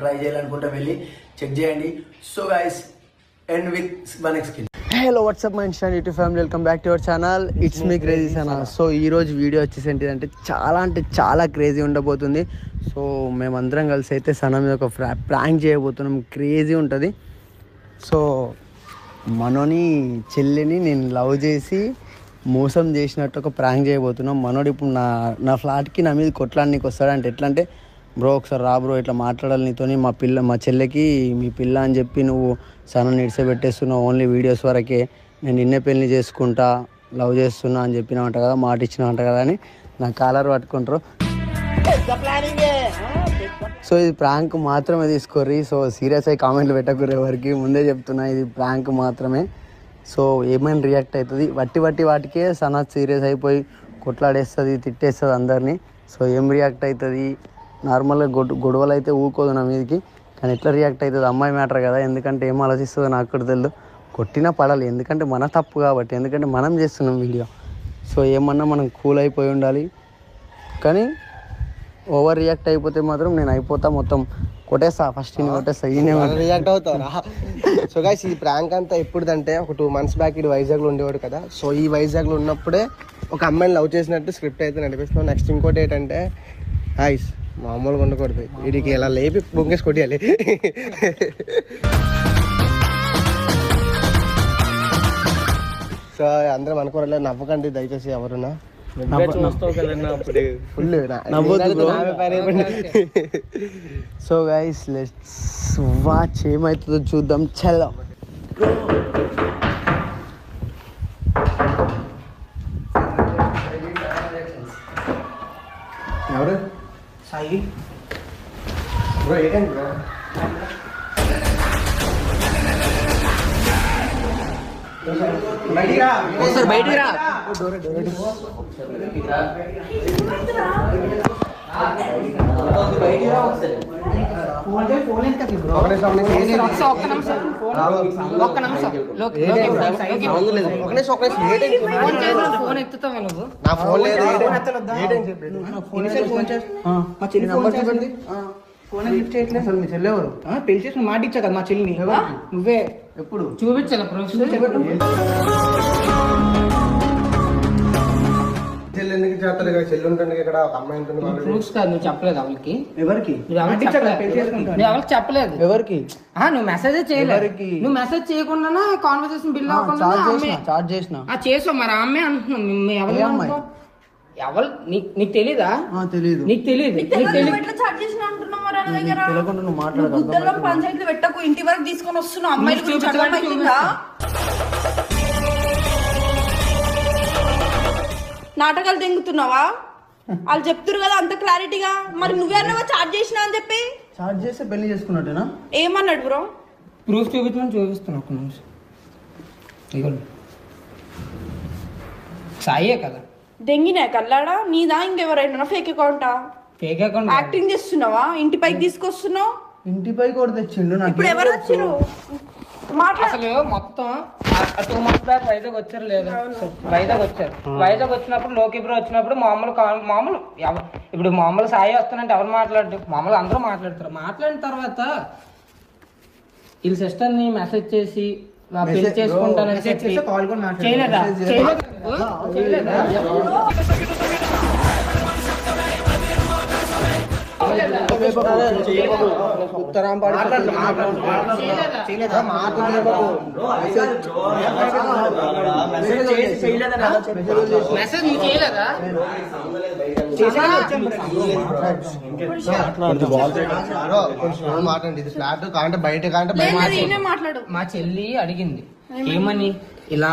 Try చేయాలనుకుంటే వెళ్ళి check చేయండి. So guys end with one skin. Hello WhatsApp my Insta YouTube family, welcome back to our channel. It's me crazy Sana. So ఈరోజు video వచ్చేసి ఏంటిదంటే చాలా crazy ఉండబోతుంది. So మేమందరం కలిసి అయితే సనా మీద ఒక ప్రాంక్ చేయబోతున్నాం. క్రేజీ ఉంటుంది. సో మనోని చెల్లిని నేను లవ్ చేసి మోసం చేసినట్టు ఒక ప్రాంక్ చేయబోతున్నాం. మనోడు ఇప్పుడు నా ఫ్లాట్కి నా మీద కొట్లాడడానికి వస్తాడంటే ఎట్లా అంటే, బ్రో ఒకసారి రా బ్రో, ఇట్లా మాట్లాడాలి నీతోని, మా చెల్లెకి మీ పిల్ల అని చెప్పి నువ్వు సనా నిడిసెబెట్టేస్తున్నావు, ఓన్లీ వీడియోస్ వరకే, నేను నిన్నే పెళ్లి చేసుకుంటా, లవ్ చేస్తున్నా అని చెప్పినామంట కదా, మాట ఇచ్చినామంట కదా అని నా కాలర్ పట్టుకుంటారు. సో ఇది ప్రాంక్ మాత్రమే తీసుకోర్రి. సో సీరియస్ అయ్యి కామెంట్లు పెట్టకూరు ఎవరికి, ముందే చెప్తున్నా ఇది ప్రాంక్ మాత్రమే. సో ఏమైనా రియాక్ట్ అవుతుంది, వట్టి వాటికే సనా సీరియస్ అయిపోయి కొట్లాడేస్తుంది, తిట్టేస్తుంది అందరినీ. సో ఏం రియాక్ట్ అవుతుంది, నార్మల్గా గొడవలు అయితే ఊకోదు నా మీదకి, కానీ ఎట్లా రియాక్ట్ అవుతుంది అమ్మాయి మ్యాటర్ కదా, ఎందుకంటే ఏం ఆలోచిస్తుందో నాకు కూడా తెలియదు. కొట్టినా పడాలి, ఎందుకంటే మన తప్పు కాబట్టి, ఎందుకంటే మనం చేస్తున్నాం వీడియో. సో ఏమన్నా మనం కూల్ అయిపోయి ఉండాలి, కానీ ఓవర్ రియాక్ట్ అయిపోతే మాత్రం నేను అయిపోతా, మొత్తం కొట్టేస్తా, ఫస్ట్ కొట్టేస్తా, రియాక్ట్ అవుతారా. సో గైస్ ఈ ప్రాంక్ అంతా ఎప్పుడుదంటే ఒక 2 months బ్యాక్ ఇది వైజాగ్లో ఉండేవాడు కదా. సో ఈ వైజాగ్లో ఉన్నప్పుడే ఒక అమ్మాయిని లవ్ చేసినట్టు స్క్రిప్ట్ అయితే నడిపిస్తున్నాం. నెక్స్ట్ ఇంకోటి ఏంటంటే గైస్ మామూలుగా ఉండకూడదు, వీడికి ఇలా లేపి బొంగేసి కొట్టాలి. సో అందరం అనుకోవాలి, నవ్వకండి దయచేసి ఎవరున్నా. సో గైస్ లెట్స్ వాచ్ ఏమవుతుందో చూద్దాం. చలో ఎవరు సాయి బ్రో ఏంటండి బ్రో, బయటికి రా. పెళ్లి చేసిన మాట ఇచ్చా కదా మా చెల్లిని, నువ్వే ఎప్పుడు చూపించాలి చెల్లి ఎందుకు చేస్తారు కదా, చెల్లి ఉంటుంది ఇక్కడ, ఒక అమ్మాయి ఉంటుంది. ప్రూఫ్స్ కాదు, నువ్వు చెప్పలేదు అవరికి. ఎవరికి ఎవరికి చెప్పలేదు. ఎవరికి నువ్వు మెసేజ్ చేయలేదు. నువ్వు మెసేజ్ చేయకుండా కాన్వర్సేషన్ బిల్ చార్జ్ చేసిన చేసావు. మరి అమ్మాయి అంటున్నాం, ఎవరు నీకు తెలీదా? తెలీదు. నీకు తెలియదు, తెలియకుండా నువ్వు మాట్లాడదు. పంచాయతీలు పెట్టకు, ఇంటి వరకు తీసుకొని వస్తున్నావు. అమ్మాయిల గురించి అర్థమైందా? నాటకాలు తెంగుతున్నావా? వాళ్ళు చెప్తురు కదా అంత క్లారిటీగా, మరి నువ్వేమన్నా చార్జ్ చేసినా అని చెప్పి. చార్జ్ చేస్తే పెళ్లి చేసుకున్నట్టేనా? ఏమన్నాడు బ్రో? ప్రూఫ్ చూపిస్తున్నా ఒక నిమిషం. సాయే కదా దెంగినా కల్లాడా? నీదా ఇంకెవరైనా ఫేక్ అకౌంటా? ఫేక్ అకౌంట్ యాక్టింగ్ చేస్తున్నావా? ఇంటి పైకి తీసుకొస్తున్నావు. ఇంటిపై కూడా తెచ్చిండు. ఇప్పుడు ఎవరు వచ్చారు? అసలు మొత్తం 2 months బ్యాక్ వైజాగ్ వచ్చారు లేదా? వైజాగ్ వచ్చారు. వైజాగ్ వచ్చినప్పుడు లోకి బ్రో వచ్చినప్పుడు మామూలు ఇప్పుడు మామూలు సాయి వస్తానంటే ఎవరు మాట్లాడు, మామూలు అందరూ మాట్లాడతారు. మాట్లాడిన తర్వాత వీళ్ళ సిస్టర్ ని మెసేజ్ చేసి పెళ్లి చేసుకుంటానని చెప్పి చేయలేదా? మా చెల్లి అడిగింది ఏమని, ఇలా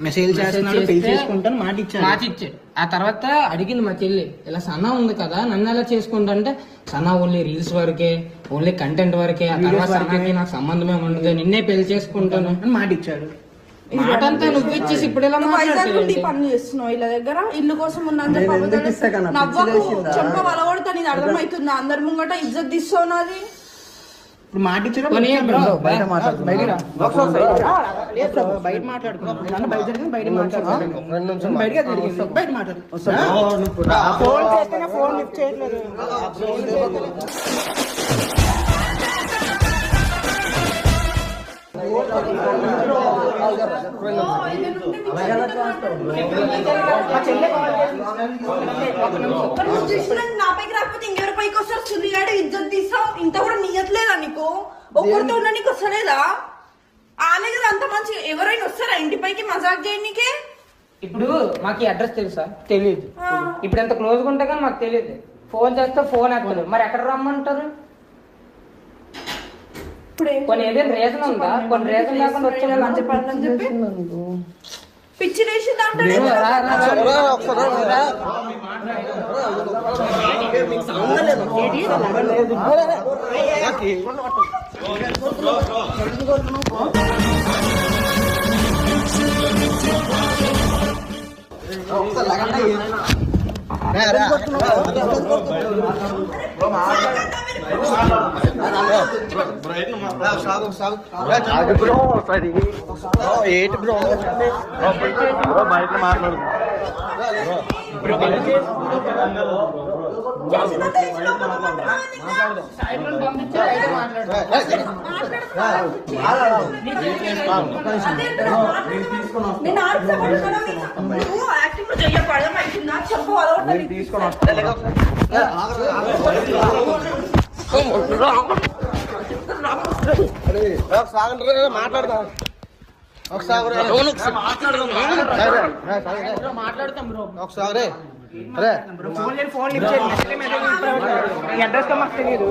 మెసేజ్ చేస్తున్నాడు, పెళ్లి చేసుకుంటాను మాట ఇచ్చాడు. ఆ తర్వాత అడిగింది మా చెల్లి, ఇలా సనా ఉంది కదా నన్ను ఎలా చేసుకుంటా అంటే, సనా ఓన్లీ రీల్స్ వరకే, ఓన్లీ కంటెంట్ వరకే, ఆ తర్వాత సనాకి నాకు సంబంధమే ఉండదు, నిన్నే పెళ్లి చేసుకుంటాను అని మాట ఇచ్చాడు. మాట అంతా నువ్వు ఇచ్చేసి ఇప్పుడు ఎలా పని చేస్తున్నావు? ఇళ్ళ దగ్గర ఇల్లు కోసం ఉన్నంత చెప్ప వలగొడతా, నీది అర్థమవుతుందా? అందరి ముంగట ఇజ్జత్ తీస్తావు నాది. ఇప్పుడు మాట ఇచ్చాడు బయట మాట్లాడుకున్నాను, బయట మాట్లాడుతున్నాను. నాపైకి రాకపోతే ఇంకెవరి పైకి వస్తారు? సుల్లిగాడు ఇజ్జత్ తీస్తావు, ఇంత కూడా నియట్లేదా నీకు? ఒక్కరితో ఉన్నా నీకు వస్తలేదా? ఆలే కదా అంత మంచి, ఎవరైనా వస్తారా ఇంటి పైకి మజాక్ చేయడానికే? ఇప్పుడు మాకు ఈ అడ్రస్ తెలుసా? తెలియదు. ఇప్పుడు ఎంత క్లోజ్ గా ఉంటే కానీ మాకు తెలియదు. ఫోన్ చేస్తే ఫోన్ ఎత్తడు, మరి ఎక్కడ రమ్మంటారు? కొన్ని ఏదైనా రీజన్ ఉందా? కొన్ని రీజన్ లేకుండా వచ్చే లంచ్ పడని చెప్పి పిచ్చి వేసి దాంట్లో ఏంటి బ్రో బయట మాట్లాడు మాట్లాడతా మాట్లాడతాం బ్రో ఒకసారి అడ్రస్ తో మాకు తెలియదు.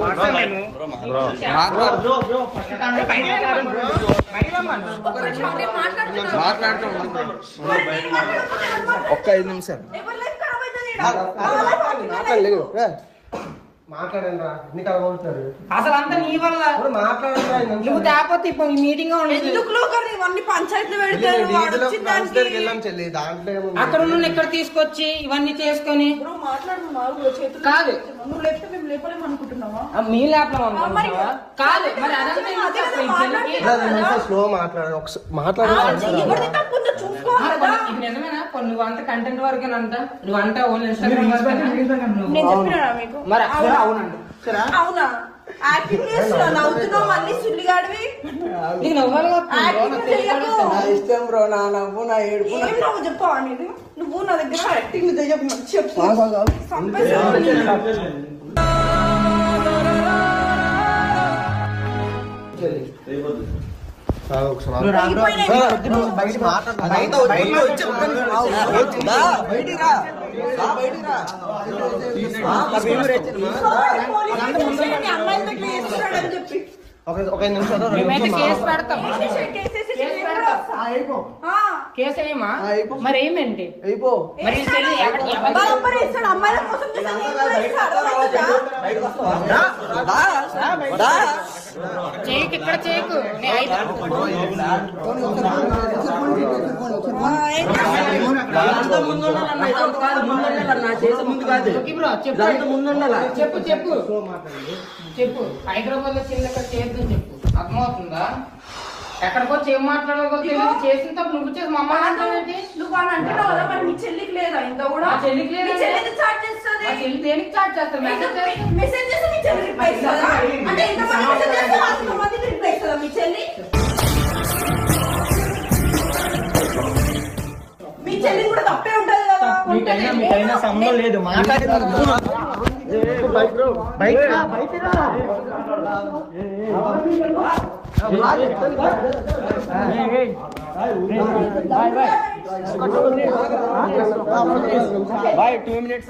ఒక్క 5 నిమిషాలు మాట్లాడండి రా, నీకు అలవాటుతారు అసలు అంతా నీ వల్ల. మాట్లాడండి, నువ్వు తేపోతే ఇప్పుడు ఈ మీటింగ్ ఇవన్నీ పంచాయతీలు పెడతారు. వాడు వచ్చిన దానికి వెళ్ళాం చెల్లి, దాంట్లో అక్కడ నుండి ఇక్కడ తీసుకొచ్చి ఇవన్నీ చేసుకొని కాదు నువ్వు లేకపోతే మేము లేపలేము అనుకుంటున్నావా? మీ ల్యాప్లో కాదు మరి అదంతా స్లో మాట్లాడు, మాట్లాడు. నిజమేనా? నువ్వు అంత కంటెంట్ వరకేనంట, నువ్వు అంట ఓన్లీ ఇన్స్టాగ్రామ్ నేను చెప్పినా మీకు? మరి అవునండి. అవునా? యాక్టింగ్ చేస్తున్నా, నవ్వుతున్నావు మళ్ళీ సుల్లిగాడివి. నీకు నవ్వాలి ఇష్టం బ్రో, నా నవ్వు నా ఏడుపు. ఏం నవ్వు చెప్పవా? నీది నువ్వు నా దగ్గర యాక్టింగ్ చెప్పు, చెప్పు. ఒక నిమిషం కేసు అయ్యమా? మరి ఏమేంటి? చేయకు, ఇక్కడ చేయకు. చెప్పు చెప్పు చెప్పు. హైదరాబాద్ లో చిన్న చేద్దాం చెప్పు, అర్థమవుతుందా? ఎక్కడికో ఏం మాట్లాడాలో తెలియదు. చేసిన తప్పు నువ్వు చేసి మమ్మ నువ్వు అని అంటున్నావు కదా, మరి మీ చెల్లికి లేదా ఇంత కూడా? చెల్లికి లేదా? చాట్ చేస్తుంది. చెల్లి దేనికి చాట్ చేస్తారు? మెసేజ్ చేస్తే మీ చెల్లి రిప్లై ఇస్తుందా? అంటే ఎంతమంది మెసేజ్ చేస్తే అంతమందికి రిప్లై ఇస్తుందా మీ చెల్లి? మీ చెల్లి కూడా తప్పే ఉంటది కదా. మీకైనా సంబంధం లేదు, మాట్లాడుతున్నారు. Bye 2 minutes.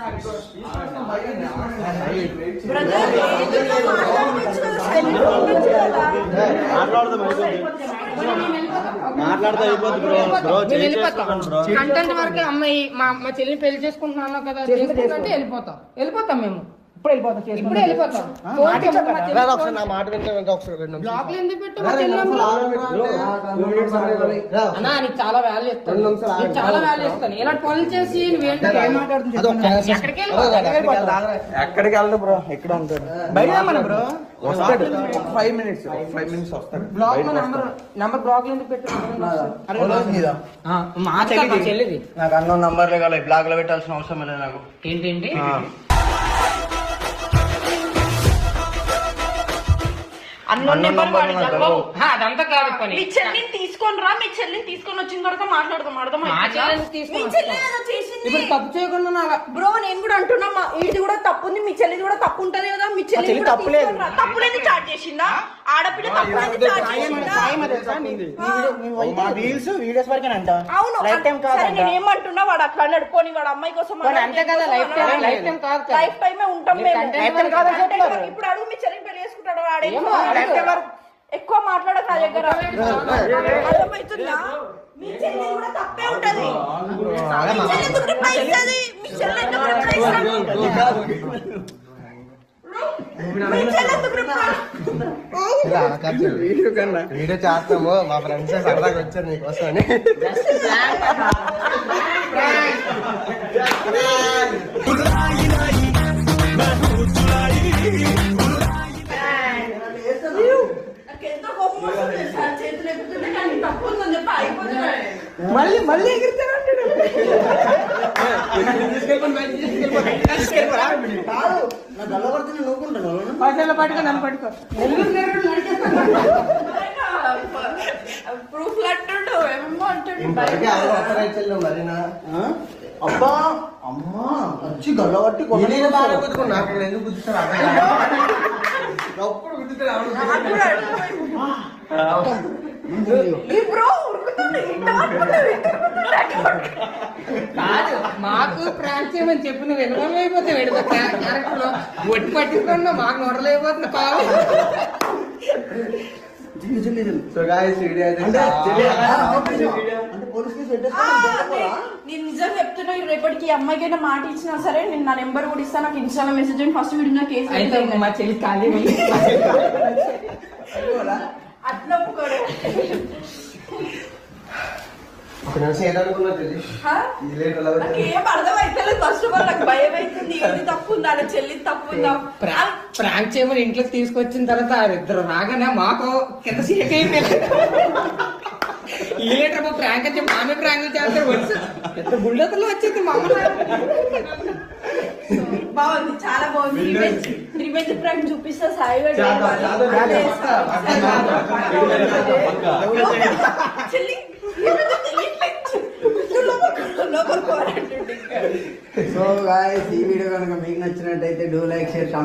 కంటెంట్ వరకే. అమ్మాయి మా చెల్లిని పెళ్లి చేసుకుంటున్నాను కదా, చేసుకుంటే వెళ్ళిపోతాం మేము. ఇప్పుడు వెళ్ళిపోతాం. నా మాట వింటే ఒకసారి బ్లాగ్లు ఎందుకు పెట్టు? అన్నా నీకు చాలా వాల్యూ ఇస్తాను, చాలా వాల్యూ ఇస్తాను. ఇలాంటి పనులు చేసి నువ్వేంటి ఎక్కడికి వెళ్తా బ్రో? ఎక్కడ ఉంటాడు? బయట బ్రో వస్తాడు. 5 minutes వస్తాడు. బ్లాగ్ లో నంబర్ బ్లాగ్ ఎందుకు పెట్టు? మా చెల్లిది. నాకు అన్న నంబర్లే కావాలి, బ్లాగ్ లో పెట్టాల్సిన అవసరం లేదు నాకు. ఏంటంటే అన్నోన్ నెంబర్ అదంతా కాదు పని. మీ చెల్లిని తీసుకొని రా, మీ చెల్లిని తీసుకొని వచ్చిన తర్వాత మాట్లాడదాం. ఇప్పుడు తప్పు చేయకుండా బ్రో నేను కూడా అంటున్నా, ఇది కూడా తప్పు ఉంది, మీ చెల్లిది కూడా తప్పు ఉంటది కదా. మీ చెల్లి తప్పులేదు చాట్ చేసిందా? ఆడపిల్ల తప్పులేదు చాట్ చేసిందా? అవును సరే, నేనేమంటున్నా వాడు అట్లా నడుపుకొని వాడు అమ్మాయి కోసం లైఫ్ టైమే ఉంటాం మేము. ఇప్పుడు అడుగు, మీ చెల్లిని పెళ్లి చేసుకుంటాడు వాడే ఎక్కువ మాట్లాడక నా దగ్గర. అర్థమవుతుందా? మీ చెల్లి కూడా తప్పే ఉంటది. మీ చెల్లి ఎందుకు రిప్లై ఇస్తుంది? మీ చెల్లి ఎందుకు రిప్లై ఇస్తుంది? వీడియో చేస్తాము, మా ఫ్రెండ్స్ సరదాగా వచ్చారు నీకోసం అని. మళ్ళీ ఎగిరితే పట్టుకో నన్ను పట్టుకో. ప్రూఫ్ అంటుండు ఏమో అంటుండు. మరీనా అబ్బా అమ్మా వచ్చి గల్లబట్టి నాకు ఎందుకు గుర్తున్నారు అప్పుడు గుర్తున్నారు. కాదు, మాకు ప్రాంక్ చేయమని చెప్పి నువ్వు వెనుకైపోతే వెడుకో క్యారెక్టర్ లో ఒట్టి పట్టించుకున్నా మాకు నొరలైపోతుంది కాదు. నేను నిజంగా చెప్తున్నా, రేపటికి అమ్మాయికైనా మాట ఇచ్చినా సరే నేను నా నెంబర్ కూడా ఇస్తాను. నాకు ఇన్స్టాలో మెసేజ్ చేయండి. ఫస్ట్ వీడియో నా కేసు అయితే మా చెల్లి ఖాళీ అట్లా ఒప్పుకోడు. నాకేం అర్థమైతలేదు. ఫస్ట్ ఆఫ్ ఆల్ నాకు భయం అవుతుంది. ఏది తప్పు ఉందా, చెల్లి తప్పు ఉందా? ప్రాంక్ చేయమని ఇంట్లోకి తీసుకొచ్చిన తర్వాత ఇద్దరు రాగానే మాకు కింద సీట్ అయిపోయింది. ఈ లీటర్ ప్రాంక్ అని చెప్పి ఆమె ప్రాంక్ చేస్తారు. పెద్ద బుల్లెతలో వచ్చేది మా అమ్మ. బాగుంది, చాలా బాగుంది. రివెంజ్ ప్రాంక్ చూపిస్తా సాయి చెల్లి. సో గాయ్స్, ఈ వీడియో కనుక మీకు నచ్చినట్టయితే డూ లైక్, షేర్, కామెంట్.